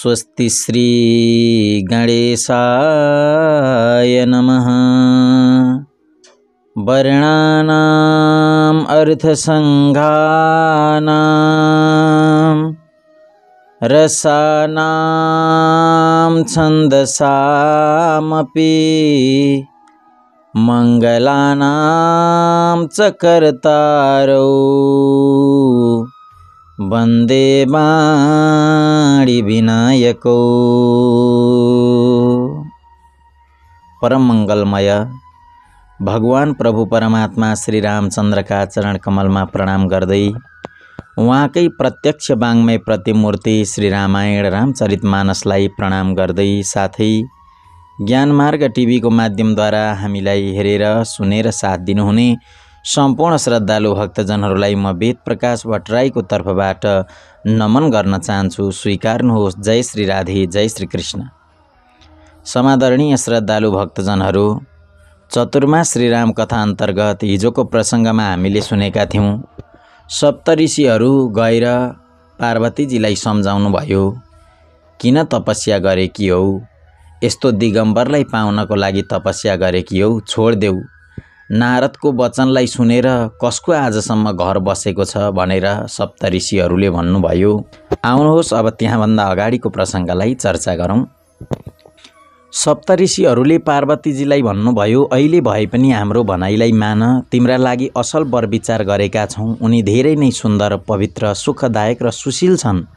स्वस्ति श्री गणेशाय नमः। वर्णानाम् अर्थसंघानां रसानां छन्दसामपि मंगलानां च कर्तारौ वन्दे वाणी विनायकौ। परम मंगलमय भगवान प्रभु परमात्मा श्री रामचंद्र का चरण कमल में प्रणाम गर्दै उहाँकै प्रत्यक्ष वाङ्मय प्रतिमूर्ति श्री रामायण रामचरितमानसलाई प्रणाम गर्दै साथै ज्ञानमार्ग टिभी को माध्यमद्वारा हामीलाई हेरेर सुनेर साथ दिनुहुने सम्पूर्ण श्रद्धालु भक्तजनहरूलाई म वेद प्रकाश भट्टराईको तर्फबाट नमन गर्न चाहन्छु। स्वीकार्नुहोस्। जय श्री राधे, जय श्री कृष्ण। समादरणीय श्रद्धालु भक्तजनहरू, चतुर्मास श्रीराम कथा अन्तर्गत हिजोको प्रसङ्गमा हामीले सुनेका थियौँ। सप्तऋषिहरू गएर पार्वतीजीलाई सम्झाउनु भयो, किन तपस्या गरेकी हौ, यस्तो दिगम्बरलाई पाउनको लागि तपस्या गरेकी हौ, छोड्देऊ। नारदको वचनलाई सुनेर कसको आजसम्म घर बसेको छ भनेर सप्तऋषिहरूले भन्नुभयो। आउनुहोस् अब त्यहाँभन्दा अगाडिको प्रसङ्गलाई चर्चा गरौँ। सप्तऋषिहरूले पार्वतीजीलाई भन्नुभयो, अहिले भए पनि हाम्रो भनाइलाई मान, तिम्रा लागि असल वर विचार गरेका छौँ। उनी धेरै नै सुन्दर, पवित्र, सुखदायक र सुशील छन्,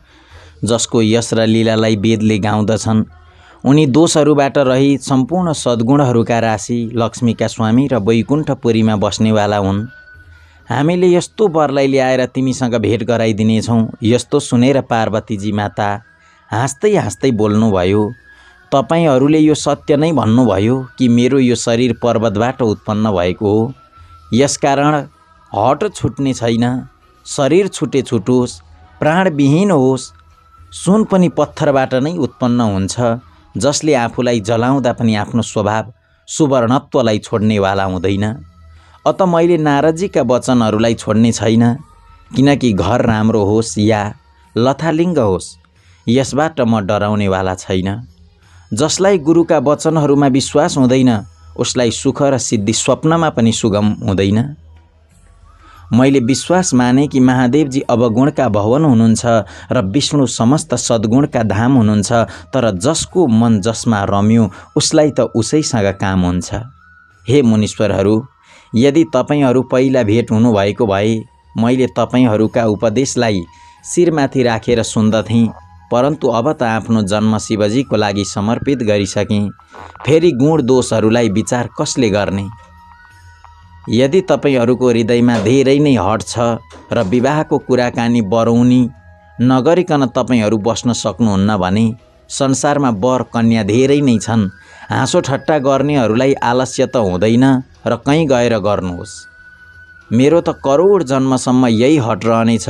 जसको यश र लीलालाई वेदले गाउँदछन्। उनी दोषहरूबाट रहित, सम्पूर्ण सद्गुणहरूका राशि, लक्ष्मीका स्वामी र वैकुण्ठपुरीमा बस्नेवाला हुन्। हामीले यस्तो वरलाई ल्याएर तिमीसँग भेट गराइदिनेछौँ। यस्तो सुनेर पार्वतीजी माता हाँस्दै हाँस्दै बोल्नुभयो, तपाईहरूले यो सत्य नै भन्नुभयो कि मेरो यो शरीर पर्वतबाट उत्पन्न भएको हो, यसकारण हट छुट्ने छैन। शरीर छुटे छुटोस्, प्राणविहीन होस्, सुन पनि पत्थरबाट नै उत्पन्न हुन्छ, जसले आफूलाई जलाउँदा पनि आफ्नो स्वभाव सुवर्णत्वलाई छोड्नेवाला हुँदैन। अत मैले नारदजीका वचनहरूलाई छोड्ने छैन, किनकि घर राम्रो होस् या लथालिङ्ग होस्, यसबाट म डराउनेवाला छैन। जसलाई गुरुका वचनहरूमा विश्वास हुँदैन, उसलाई सुख र सिद्धि स्वप्नमा पनि सुगम हुँदैन। मैले विश्वास माने कि महादेवजी अवगुणका भवन हुनुहुन्छ र विष्णु समस्त सद्गुणका धाम हुनुहुन्छ, तर जसको मन जसमा रम्यो उसलाई त उसैसँग काम हुन्छ। हे मुनीश्वरहरू, यदि तपाईहरू पहिला भेट हुनुभएको भए मैले तपाईहरूका उपदेशलाई शिरमाथि राखेर सुन्दथेँ, परन्तु अब त आफ्नो जन्म शिवजीको लागि समर्पित गरिसकेँ। फेरि गुण दोषहरूलाई विचार कसले गर्ने? यदि तपाईहरूको हृदयमा धेरै नै हट छ र विवाहको कुराकानी बरौनी नगरिकन तपाईहरू बस्न सक्नुहुन्न भने संसारमा वर कन्या धेरै नै छन्। हाँसो ठट्टा गर्नेहरूलाई आलस्य त हुँदैन र कहीँ गएर गर्नुहोस्। मेरो त करोड जन्मसम्म यही हट रहनेछ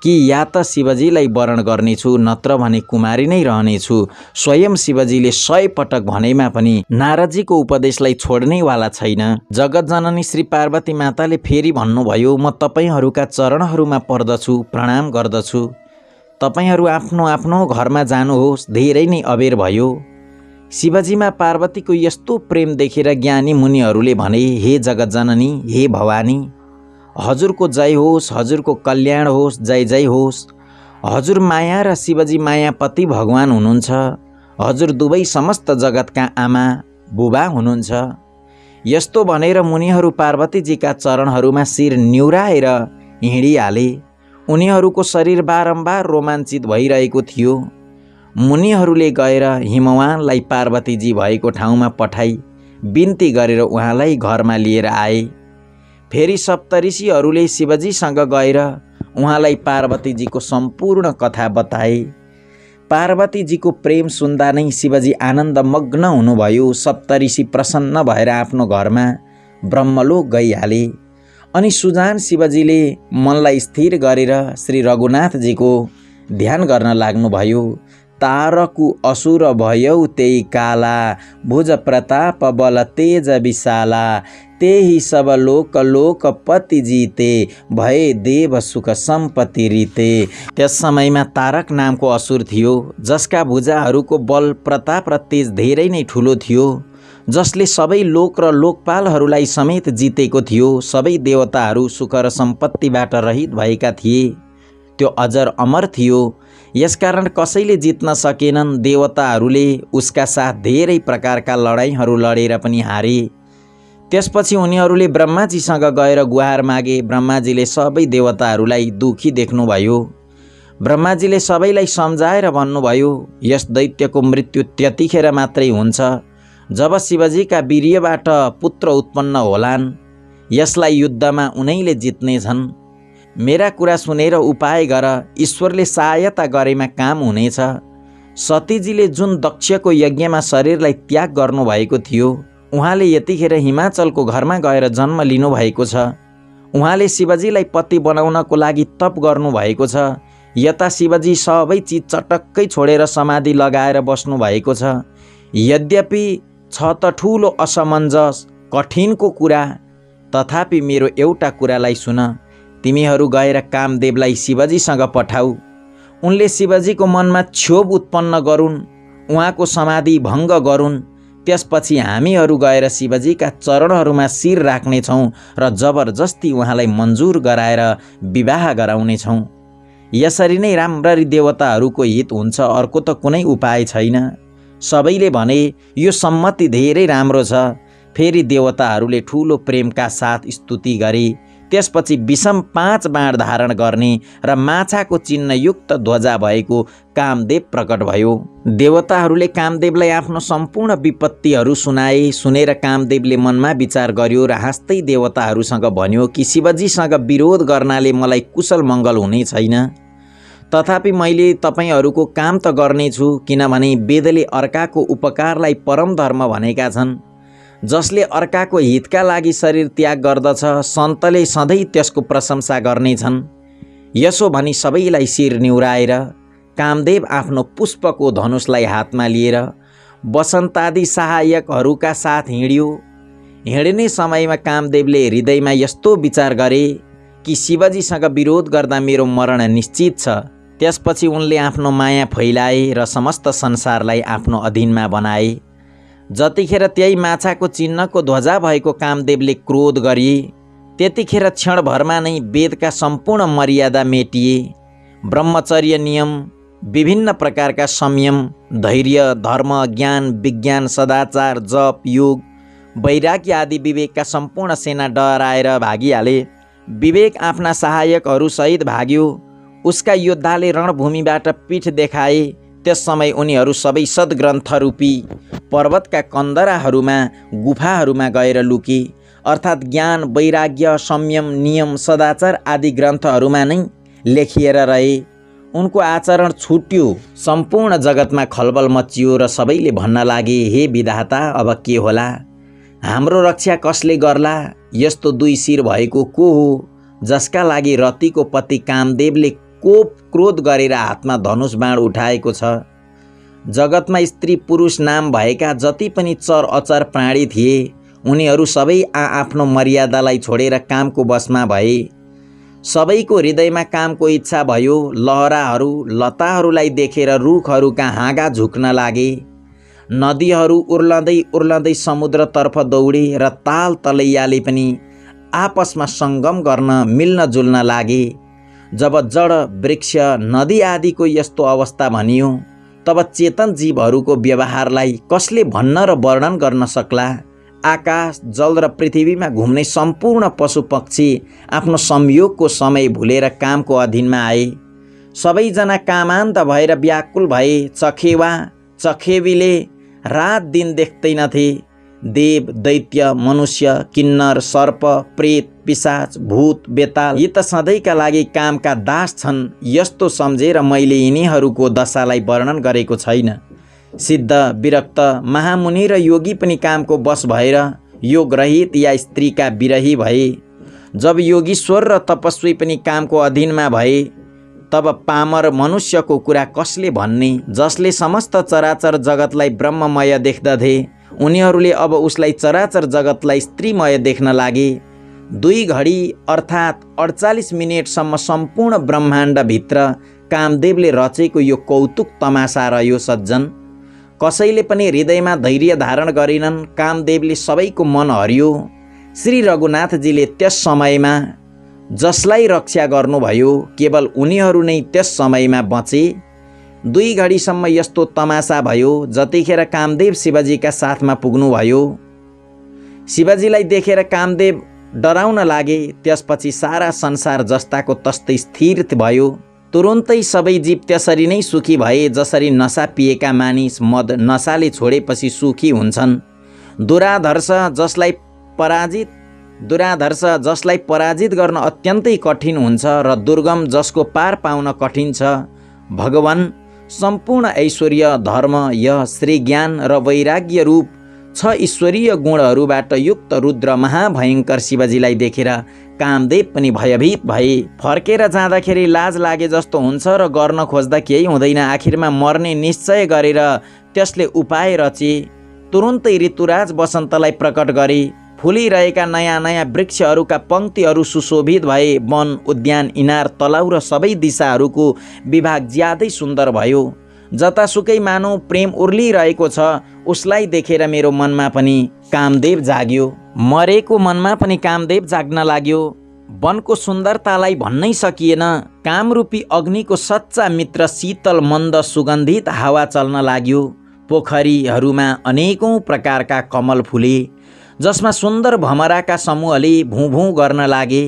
कि या त शिवजीलाई वरण गर्नेछु, नत्र भने कुमारी नै रहनेछु। स्वयं शिवजीले 100 पटक भनेमा पनि नारदजीको उपदेशलाई छोड्नेवाला छैन। जगत जननी श्री पार्वती माताले फेरि भन्नुभयो, म तपाईहरूका चरणहरूमा पर्दछु, प्रणाम गर्दछु। तपाईहरू आफ्नो आफ्नो घरमा जानुहोस्। धेरै नै अबेर भयो। शिवजीमा पार्वतीको यस्तो प्रेम देखेर ज्ञानी मुनिहरूले भने, हे जगत जननी, हे भवानी, हजुरको जय होस्, हजुरको कल्याण होस्, जय जय होस्। हजुर माया र शिवजी मायापति भगवान हुनुहुन्छ। हजुर दुवै समस्त जगतका आमा बुबा हुनुहुन्छ। यस्तो भनेर मुनिहरू पार्वतीजीका चरणहरूमा शिर निहुराएर हिँडिहाले। उनीहरूको शरीर बारम्बार रोमाञ्चित भइरहेको थियो। मुनिहरूले गएर हिमवानलाई पार्वतीजी भएको ठाउँमा पठाई बिन्ती गरेर उहाँलाई घरमा लिएर आए। फेरि सप्तऋषिहरूले शिवजीसँग गएर उहाँलाई पार्वतीजीको सम्पूर्ण कथा बताए। पार्वतीजीको प्रेम सुन्दा नै शिवजी आनन्दमग्न हुनुभयो। सप्तऋषि प्रसन्न भएर आफ्नो घरमा ब्रह्मलोक गइहाले। अनि सुजान शिवजीले मनलाई स्थिर गरेर श्री रघुनाथजीको ध्यान गर्न लाग्नुभयो। तारकु असुर भयौ त्यही काला, भुज प्रताप बल तेज विशाला, तेही सब लोक लोकपति जीते, भए देव सुख सम्पत्ति रीते। त्यस समयमा तारक नामको असुर थियो, जसका भुजाहरूको बल प्रताप र तेज धेरै नै ठुलो थियो, जसले सबै लोक र लोकपालहरूलाई समेत जितेको थियो। सबै देवताहरू सुख र सम्पत्तिबाट रहित भएका थिए। त्यो अजर अमर थियो, यसकारण कसैले जित्न सकेनन्। देवताहरूले उसका साथ धेरै प्रकारका लडाइँहरू लडेर पनि हारे। त्यसपछि उनीहरूले ब्रह्माजीसँग गएर गुहार मागे। ब्रह्माजीले सबै देवताहरूलाई दुखी देख्नुभयो। ब्रह्माजीले सबैलाई सम्झाएर भन्नुभयो, यस दैत्यको मृत्यु त्यतिखेर मात्रै हुन्छ जब शिवजीका वीर्यबाट पुत्र उत्पन्न होलान्। यसलाई युद्धमा उनैले जित्नेछन्। मेरा कुरा सुनेर उपाय गर, ईश्वरले सहायता गरेमा काम हुनेछ। सतीजीले जुन दक्षको यज्ञमा शरीरलाई त्याग गर्नुभएको थियो, उहाँले यतिखेर हिमाचलको घरमा गएर जन्म लिनुभएको छ। उहाँले शिवजीलाई पति बनाउनको लागि तप गर्नुभएको छ। यता शिवजी सबै चिज चटक्कै छोडेर समाधि लगाएर बस्नु भएको छ। यद्यपि छ त ठुलो असमञ्जस, कठिनको कुरा, तथापि मेरो एउटा कुरालाई सुन। तिमीहरू गएर कामदेवलाई शिवजीसँग पठाऊ। उनले शिवजीको मनमा क्षोभ उत्पन्न गरून्, उहाँको समाधि भङ्ग गरून्। त्यसपछि हामीहरू गएर शिवजीका चरणहरूमा शिर राख्नेछौँ र जबरजस्ती उहाँलाई मन्जुर गराएर विवाह गराउनेछौँ। यसरी नै राम्ररी देवताहरूको हित हुन्छ, अर्को त कुनै उपाय छैन। सबैले भने, यो सम्मति धेरै राम्रो छ। फेरि देवताहरूले ठुलो प्रेमका साथ स्तुति गरे। त्यसपछि विषम 5 बाण धारण गर्ने र माछाको चिन्हयुक्त ध्वजा भएको कामदेव प्रकट भयो। देवताहरूले कामदेवलाई आफ्नो सम्पूर्ण विपत्तिहरू सुनाए। सुनेर कामदेवले मनमा विचार गर्यो र हाँस्दै देवताहरूसँग भन्यो कि शिवजीसँग विरोध गर्नाले मलाई कुशल मङ्गल हुने छैन। तथापि मैले तपाईहरूको काम त गर्नेछु, किनभने वेदले अर्काको उपकारलाई परम धर्म भनेका छन्। जसले अर्काको हितका लागि शरीर त्याग गर्दछ, सन्तले सधैँ त्यसको प्रशंसा गर्नेछन्। यसो भनी सबैलाई शिर निहुराएर कामदेव आफ्नो पुष्पको धनुषलाई हातमा लिएर वसन्तादि सहायकहरूका साथ हिँड्यो। हिँड्ने समयमा कामदेवले हृदयमा यस्तो विचार गरे कि शिवजीसँग विरोध गर्दा मेरो मरण निश्चित छ। त्यसपछि उनले आफ्नो माया फैलाए र समस्त संसारलाई आफ्नो अधीनमा बनाए। जतिखेर त्यही माछाको चिन्हको ध्वजा भएको कामदेवले क्रोध गरे, त्यतिखेर क्षणभरमा नै वेदका सम्पूर्ण मर्यादा मेटिए। ब्रह्मचर्य नियम, विभिन्न प्रकारका संयम, धैर्य, धर्म, ज्ञान, विज्ञान, सदाचार, जप, योग, वैराग्य आदि विवेकका सम्पूर्ण सेना डराएर भागिहाले। विवेक आफ्ना सहायकहरू सहित भाग्यो। उसका योद्धाले रणभूमिबाट पीठ देखाए। त्यस समय उनीहरू सबै सद्ग्रन्थरूपी पर्वतका कन्दराहरूमा गुफाहरूमा गएर लुके। अर्थात् ज्ञान, वैराग्य, संयम, नियम, सदाचार आदि ग्रन्थहरूमा नै लेखिएर रहे। उनको आचरण छुट्यो। सम्पूर्ण जगतमा खलबल मचियो र सबैले भन्न लागे, हे विधाता, अब के होला? हाम्रो रक्षा कसले गर्ला? यस्तो 2 शिर भएको को हो, जसका लागि रतिको पति कामदेवले कोप क्रोध गरेर हातमा धनुष बाण उठाएको छ? जगतमा स्त्री पुरुष नाम भएका जति पनि चर अचर प्राणी थिए, उनीहरू सबै आफ्नो मर्यादालाई छोडेर कामको बसमा भए। सबैको हृदयमा कामको इच्छा भयो। लहराहरू लताहरूलाई देखेर रुखहरूका हाँगा झुक्न लागे। नदीहरू उर्लँदै उर्लँदै समुद्रतर्फ दौडे र ताल तलैयाले पनि आपसमा सङ्गम गर्न मिल्न जुल्न लागे। जब जड वृक्ष, नदी आदिको यस्तो अवस्था भनियो, तब चेतन जीवहरूको व्यवहारलाई कसले भन्न र वर्णन गर्न सक्ला? आकाश, जल र पृथ्वीमा घुम्ने सम्पूर्ण पशु पक्षी आफ्नो संयोगको समय भुलेर कामको अधीनमा आए। सबैजना कामान्त भएर व्याकुल भए। चखेवा चखेवीले रात दिन देख्दैनथे। देव, दैत्य, मनुष्य, किन्नर, सर्प, प्रेत, पिशाच, भूत, बेताल यी त सधैँका लागि कामका दास छन्। यस्तो सम्झेर मैले यिनीहरूको दशालाई वर्णन गरेको छैन। सिद्ध, विरक्त, महामुनि र योगी पनि कामको वश भएर योग रहित या स्त्रीका विरही भए। जब योगीश्वर र तपस्वी पनि कामको अधीनमा भए, तब पामर मनुष्यको कुरा कसले भन्ने? जसले समस्त चराचर जगतलाई ब्रह्ममय देख्दथे उनीहरूले अब उसलाई चराचर जगतलाई स्त्रीमय देख्न लागे। 2 घडी अर्थात् 48 मिनेटसम्म सम्पूर्ण ब्रह्माण्डभित्र कामदेवले रचेको यो कौतुक तमासा रह्यो। सज्जन, कसैले पनि हृदयमा धैर्य धारण गरिनन्। कामदेवले सबैको मन हरियो। श्री रघुनाथजीले त्यस समयमा जसलाई रक्षा गर्नुभयो केवल उनीहरू नै त्यस समयमा बचे। 2 घडीसम्म यस्तो तमासा भयो। जतिखेर कामदेव शिवजीका साथमा पुग्नुभयो, शिवजीलाई देखेर कामदेव डराउन लागे। त्यसपछि सारा संसार जस्ताको तस्तै स्थिर भयो। तुरुन्तै सबै जीव त्यसरी नै सुखी भए जसरी नसा पिएका मानिस मद नसाले छोडेपछि सुखी हुन्छन्। दुराधर्ष जसलाई पराजित गर्न अत्यन्तै कठिन हुन्छ र दुर्गम जसको पार पाउन कठिन छ। भगवान सम्पूर्ण ऐश्वर्य, धर्म, यश, श्री ज्ञान र वैराग्य रूप 6 ईश्वरीय गुणहरूबाट युक्त रुद्र महाभयङ्कर शिवजीलाई देखेर कामदेव पनि भयभीत भए। फर्केर जाँदाखेरि लाज लागे जस्तो हुन्छ र गर्न खोज्दा केही हुँदैन। आखिरमा मर्ने निश्चय गरेर त्यसले उपाय रचे। तुरुन्तै ऋतुराज वसन्तलाई प्रकट गरे। फुलिरहेका नयाँ नयाँ वृक्षहरूका पङ्क्तिहरू सुशोभित भए। वन, उद्यान, इनार, तलाउ र सबै दिशाहरूको विभाग ज्यादै सुन्दर भयो। जतासुकै मानव प्रेम उर्लिरहेको छ उसलाई देखेर मेरो मनमा पनि कामदेव जाग्यो। मरेको मनमा पनि कामदेव जाग्न लाग्यो। वनको सुन्दरतालाई भन्नै सकिएन। कामरूपी अग्निको सच्चा मित्र शीतल मन्द सुगन्धित हावा चल्न लाग्यो। पोखरीहरूमा अनेकौं प्रकारका कमल फुले जसमा सुन्दर भमराका समूहले भुँ भुँ गर्न लागे।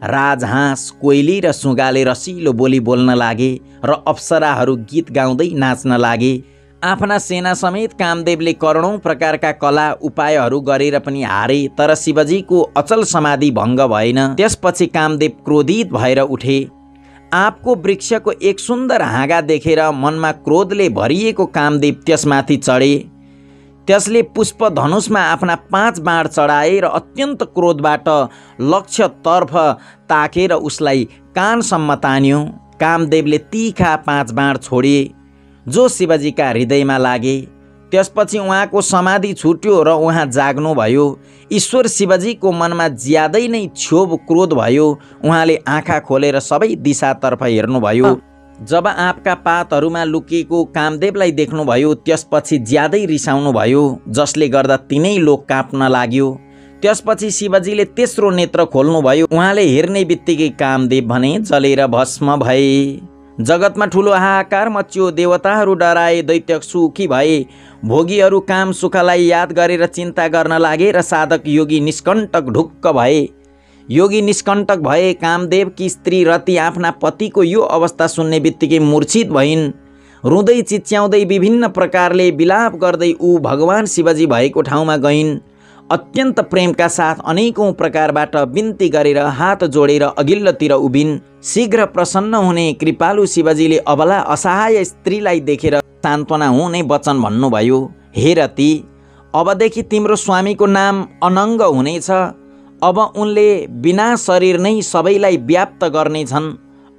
राजहाँस, कोइली र सुगाले रसिलो बोली बोल्न लागे र अप्सराहरू गीत गाउँदै नाच्न लागे। आफ्ना सेना समेत कामदेवले करोडौं प्रकारका कला उपायहरू गरेर पनि हारे, तर शिवजीको अचल समाधि भङ्ग भएन। त्यसपछि कामदेव क्रोधित भएर उठे। आँपको वृक्षको एक सुन्दर हाँगा देखेर मनमा क्रोधले भरिएको कामदेव त्यसमाथि चढे। त्यसले पुष्प धनुषमा आफ्ना 5 बाण चढाए र अत्यन्त क्रोधबाट लक्ष्यतर्फ ताकेर उसलाई कानसम्म तान्यो। कामदेवले तीखा 5 बाण छोडे जो शिवजीका हृदयमा लागे। त्यसपछि उहाँको समाधि छुट्यो र उहाँ जाग्नुभयो। ईश्वर शिवजीको मनमा ज्यादै नै क्षोभ क्रोध भयो। उहाँले आँखा खोलेर सबै दिशातर्फ हेर्नुभयो। जब आँपका पातहरूमा लुकिएको कामदेवलाई देख्नुभयो त्यसपछि ज्यादै रिसाउनु भयो, जसले गर्दा तिनै लोक काँप्न लाग्यो। त्यसपछि शिवजीले तेस्रो नेत्र खोल्नुभयो। उहाँले हेर्ने बित्तिकै कामदेव भने जलेर भस्म भए। जगतमा ठुलो हाहाकार मच्यो। देवताहरू डराए, दैत्य सुखी भए। भोगीहरू काम सुखलाई याद गरेर चिन्ता गर्न लागे र साधक योगी निष्कण्टक ढुक्क भए। योगी निष्कण्टक भए। कामदेवकी स्त्री रति आफ्ना पतिको यो अवस्था सुन्ने बित्तिकै मूर्छित भइन्। रुँदै चिच्याउँदै विभिन्न प्रकारले विलाप गर्दै ऊ भगवान शिवजी भएको ठाउँमा गइन्। अत्यन्त प्रेमका साथ अनेकौं प्रकारबाट बिन्ती गरेर हात जोडेर अघिल्लोतिर उभिन्। शीघ्र प्रसन्न हुने कृपालु शिवजीले अबला असहाय स्त्रीलाई देखेर सान्त्वना हुने वचन भन्नुभयो। हे रति, अबदेखि तिम्रो स्वामीको नाम अनङ्ग हुनेछ। अब उनले बिना शरीर नै सबैलाई व्याप्त गर्नेछन्।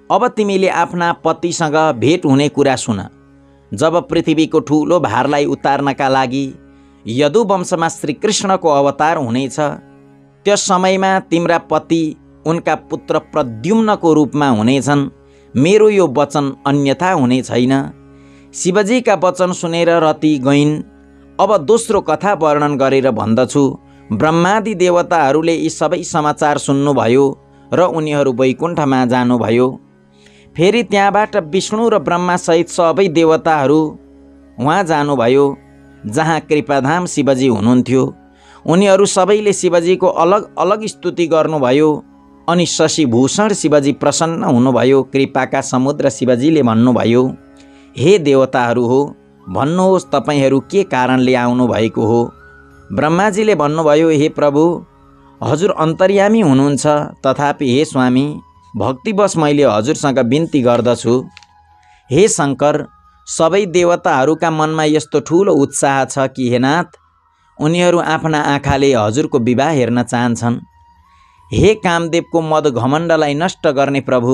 अब तिमीले आफ्ना पतिसँग भेट हुने कुरा सुन। जब पृथ्वीको ठुलो भारलाई उतार्नका लागि यदुवंशमा श्रीकृष्णको अवतार हुनेछ त्यस समयमा तिम्रा पति उनका पुत्र प्रद्युम्नको रूपमा हुनेछन्। मेरो यो वचन अन्यथा हुने छैन। शिवजीका वचन सुनेर रति गइन्। अब दोस्रो कथा वर्णन गरेर भन्दछु। ब्रह्मादि देवताहरूले यी सबै समाचार सुन्नुभयो र उनीहरू वैकुण्ठमा जानुभयो। फेरि त्यहाँबाट विष्णु र ब्रह्मा सहित सबै देवताहरू उहाँ जानुभयो जहाँ कृपाधाम शिवजी हुनुहुन्थ्यो। उनीहरू सबैले शिवजीको अलग अलग स्तुति गर्नुभयो। अनि शशिभूषण शिवजी प्रसन्न हुनुभयो। कृपाका समुद्र शिवजीले भन्नुभयो, हे देवताहरू हो, भन्नुहोस् तपाईहरू के कारणले आउनुभएको हो। ब्रह्माजीले भन्नुभयो, हे प्रभु, हजुर अन्तर्यामी हुनुहुन्छ। तथापि हे स्वामी, भक्तिवश मैले हजुरसँग बिन्ती गर्दछु। हे शङ्कर, सबै देवताहरूका मनमा यस्तो ठुलो उत्साह छ कि हे नाथ, उनीहरू आफ्ना आँखाले हजुरको विवाह हेर्न चाहन्छन्। हे कामदेवको मद घमण्डलाई नष्ट गर्ने प्रभु,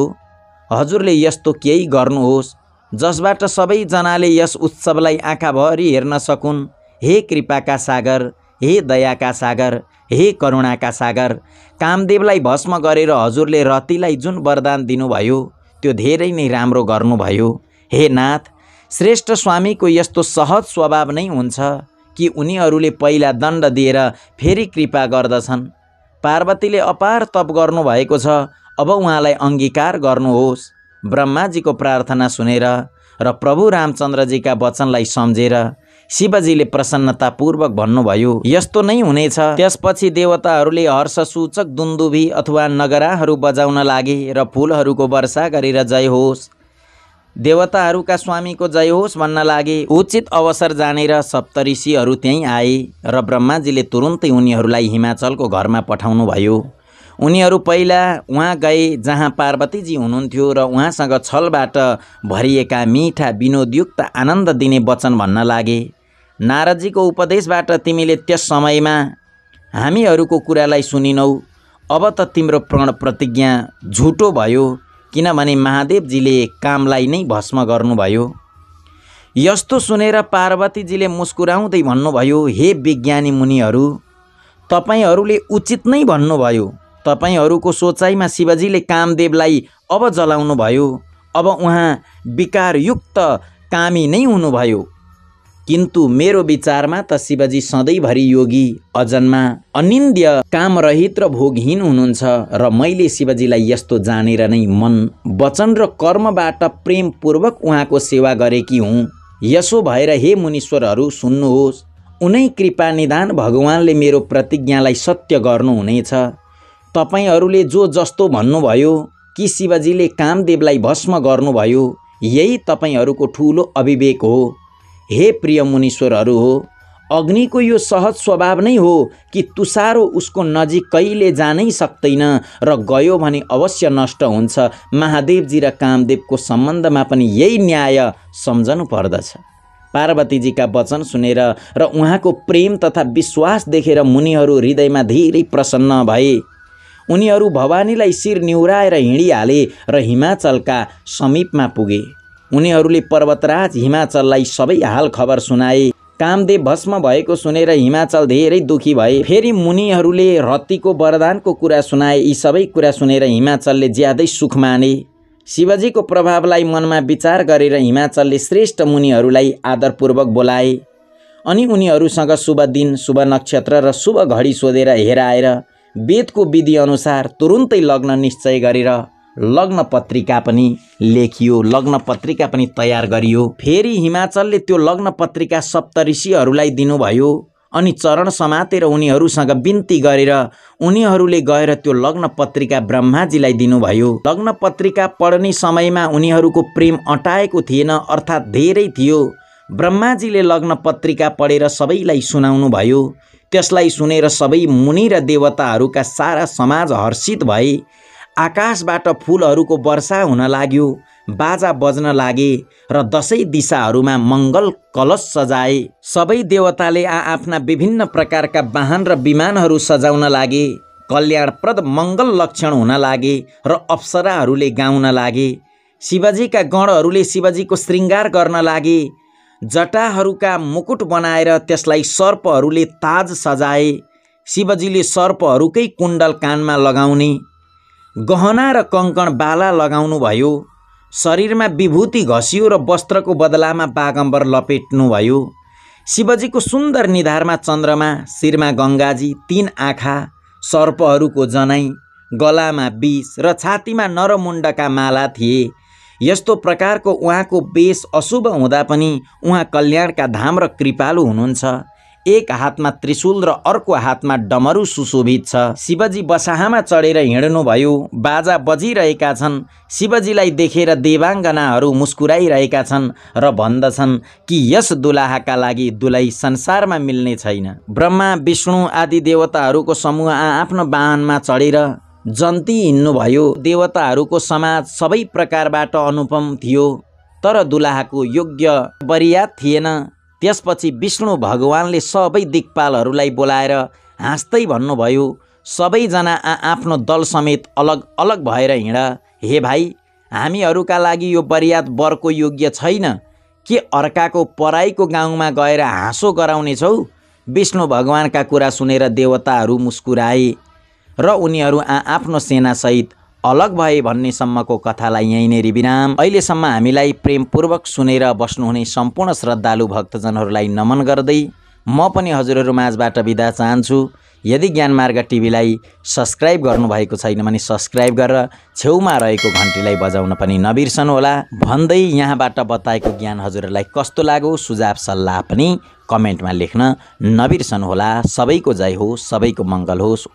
हजुरले यस्तो केही गर्नुहोस् जसबाट सबैजनाले यस उत्सवलाई आँखाभरि हेर्न सकुन्। हे कृपाका सागर, हे दयाका सागर, हे करुणाका सागर, कामदेवलाई भस्म गरेर हजुरले रतिलाई जुन वरदान दिनुभयो त्यो धेरै नै राम्रो गर्नुभयो। हे नाथ, श्रेष्ठ स्वामीको यस्तो सहज स्वभाव नै हुन्छ कि उनीहरूले पहिला दण्ड दिएर फेरि कृपा गर्दछन्। पार्वतीले अपार तप गर्नुभएको छ, अब उहाँलाई अंगीकार गर्नुहोस्। ब्रह्माजीको प्रार्थना सुनेर र प्रभु रामचन्द्रजीका वचनलाई सम्झेर शिवजीले प्रसन्नतापूर्वक भन्नुभयो, यस्तो नै हुनेछ। त्यसपछि देवताहरूले हर्षसूचक दुन्दुभी अथवा नगराहरू बजाउन लागे र फूलहरूको वर्षा गरेर जय होस्, देवताहरूका स्वामीको जय होस् भन्न लागे। उचित अवसर जानेर सप्तऋषिहरू त्यहीँ आए र ब्रह्माजीले तुरुन्तै उनीहरूलाई हिमाचलको घरमा पठाउनु भयो। उनीहरू पहिला उहाँ गए जहाँ पार्वतीजी हुनुहुन्थ्यो र उहाँसँग छलबाट भरिएका मिठा विनोदयुक्त आनन्द दिने वचन भन्न लागे। नारदजीको उपदेशबाट तिमीले त्यस समयमा हामीहरूको कुरालाई सुनिनौ, अब त तिम्रो प्रण प्रतिज्ञा झुटो भयो, किनभने महादेवजीले कामलाई नै भस्म गर्नुभयो। यस्तो सुनेर पार्वतीजीले मुस्कुराउँदै भन्नुभयो, हे विज्ञानी मुनिहरू, तपाईहरूले उचित नै भन्नुभयो। तपाईहरूको सोचाइमा शिवजीले कामदेवलाई अब जलाउनु भयो। अब उहाँ विकारयुक्त कामी नै हुनुभयो। किन्तु मेरो विचारमा त शिवजी सधैँभरि योगी, अजन्मा, अनिन्द्य, कामरहित र भोगहीन हुनुहुन्छ र मैले शिवजीलाई यस्तो जानेर नै मन, वचन र कर्मबाट प्रेमपूर्वक उहाँको सेवा गरेकी हुँ। यसो भएर हे मुनीश्वरहरू सुन्नुहोस्, उनै कृपा निधान भगवानले मेरो प्रतिज्ञालाई सत्य गर्नुहुनेछ। तपाईहरूले जो जस्तो भन्नुभयो कि शिवजीले कामदेवलाई भस्म गर्नुभयो, यही तपाईहरूको ठुलो अविवेक हो। हे प्रिय मुनीश्वरहरू हो, अग्निको यो सहज स्वभाव नै हो कि तुषारो उसको नजिक कहिले जानै सक्दैन र गयो भने अवश्य नष्ट हुन्छ। महादेवजी र कामदेवको सम्बन्धमा पनि यही न्याय सम्झनु पर्दछ। पार्वतीजीका वचन सुनेर र उहाँको प्रेम तथा विश्वास देखेर मुनिहरू हृदयमा धेरै प्रसन्न भए। उनीहरू भवानीलाई शिर निहुराएर हिँडिहाले र हिमाचलका समीपमा पुगे। उनीहरूले पर्वतराज हिमाचललाई सबै हाल खबर सुनाए। कामदेव भस्म भएको सुनेर हिमाचल धेरै दुखी भए। फेरि मुनिहरूले रतिको वरदानको कुरा सुनाए। यी सबै कुरा सुनेर हिमाचलले ज्यादै सुख माने। शिवजीको प्रभावलाई मनमा विचार गरेर हिमाचलले श्रेष्ठ मुनिहरूलाई आदरपूर्वक बोलाए अनि उनीहरूसँग शुभ दिन, शुभ नक्षत्र र शुभ घडी सोधेर हेराएर वेदको विधि अनुसार तुरुन्तै लग्न निश्चय गरेर लग्न पत्रिका पनि लेखियो, लग्न पत्रिका पनि तयार गरियो। फेरि हिमाचलले त्यो लग्न पत्रिका सप्तऋषिहरूलाई दिनुभयो अनि चरण समातेर उनीहरूसँग बिन्ती गरेर उनीहरूले गएर त्यो लग्न पत्रिका ब्रह्माजीलाई दिनुभयो। लग्न पत्रिका पढ्ने समयमा उनीहरूको प्रेम अटाएको थिएन, अर्थात् धेरै थियो। ब्रह्माजीले लग्न पत्रिका पढेर सबैलाई सुनाउनु भयो। त्यसलाई सुनेर सबै मुनि र देवताहरूका सारा समाज हर्षित भए। आकाशबाट फूलहरूको वर्षा हुन लाग्यो, बाजा बज्न लागे र दशै दिशाहरूमा मङ्गल कलश सजाए। सबै देवताले आफ्ना विभिन्न प्रकारका वाहन र विमानहरू सजाउन लागे। कल्याणप्रद मङ्गल लक्षण हुन लागे र अप्सराहरूले गाउन लागे। शिवजीका गणहरूले शिवजीको श्रृङ्गार गर्न लागे। जटाहरूका मुकुट बनाएर त्यसलाई सर्पहरूले ताज सजाए। शिवजीले सर्पहरूकै कुण्डल कानमा लगाउने, गहना र कङ्कण बाला लगाउनु भयो। शरीरमा विभूति घसियो र वस्त्रको बदलामा बागम्बर लपेट्नु भयो। शिवजीको सुन्दर निधारमा चन्द्रमा, शिरमा गङ्गाजी, 3 आँखा, सर्पहरूको जनै, गलामा विष र छातीमा नरमुण्डका माला थिए। यस्तो प्रकारको उहाँको वेश अशुभ हुँदा पनि उहाँ कल्याणका धाम र कृपालु हुनुहुन्छ। एक हातमा त्रिशूल र अर्को हातमा डमरू सुशोभित छ। शिवजी बसाहामा चढेर हिँड्नुभयो। बाजा बजिरहेका छन्। शिवजीलाई देखेर देवाङ्गनाहरू मुस्कुराइरहेका छन् र भन्दछन् कि यस दुलाहाका लागि दुलै संसारमा मिल्ने छैन। ब्रह्मा, विष्णु आदि देवताहरूको समूह आफ्नो वाहनमा चढेर जन्ती हिँड्नुभयो। देवताहरूको समाज सबै प्रकारबाट अनुपम थियो, तर दुलाहाको योग्य बरियात थिएन। त्यसपछि विष्णु भगवानले सबै दिक्पालहरूलाई बोलाएर हाँस्दै भन्नुभयो, सबैजना आफ्नो दल समेत अलग अलग भएर हिँड। हे भाइ, हामीहरूका लागि यो बरियात वरको योग्य छैन। के अर्काको पराईको गाउँमा गएर हाँसो गराउनेछौ? विष्णु भगवानका कुरा सुनेर देवताहरू मुस्कुराए र उनीहरू आफ्नो सेनासहित अलग भए भन्नेसम्मको कथालाई यहीँ नै विराम। अहिलेसम्म हामीलाई प्रेमपूर्वक सुनेर बस्नुहुने सम्पूर्ण श्रद्धालु भक्तजनहरूलाई नमन गर्दै म पनि हजुरहरू माझबाट बिदा चाहन्छु। यदि ज्ञानमार्ग टिभीलाई सब्सक्राइब गर्नुभएको छैन भने सब्सक्राइब गरेर छेउमा रहेको घन्टीलाई बजाउन पनि नबिर्सनुहोला भन्दै यहाँबाट बताएको ज्ञान हजुरहरूलाई कस्तो लाग्यो सुझाव सल्लाह पनि कमेन्टमा लेख्न नबिर्सनुहोला। सबैको जय होस्, सबैको मङ्गल होस्।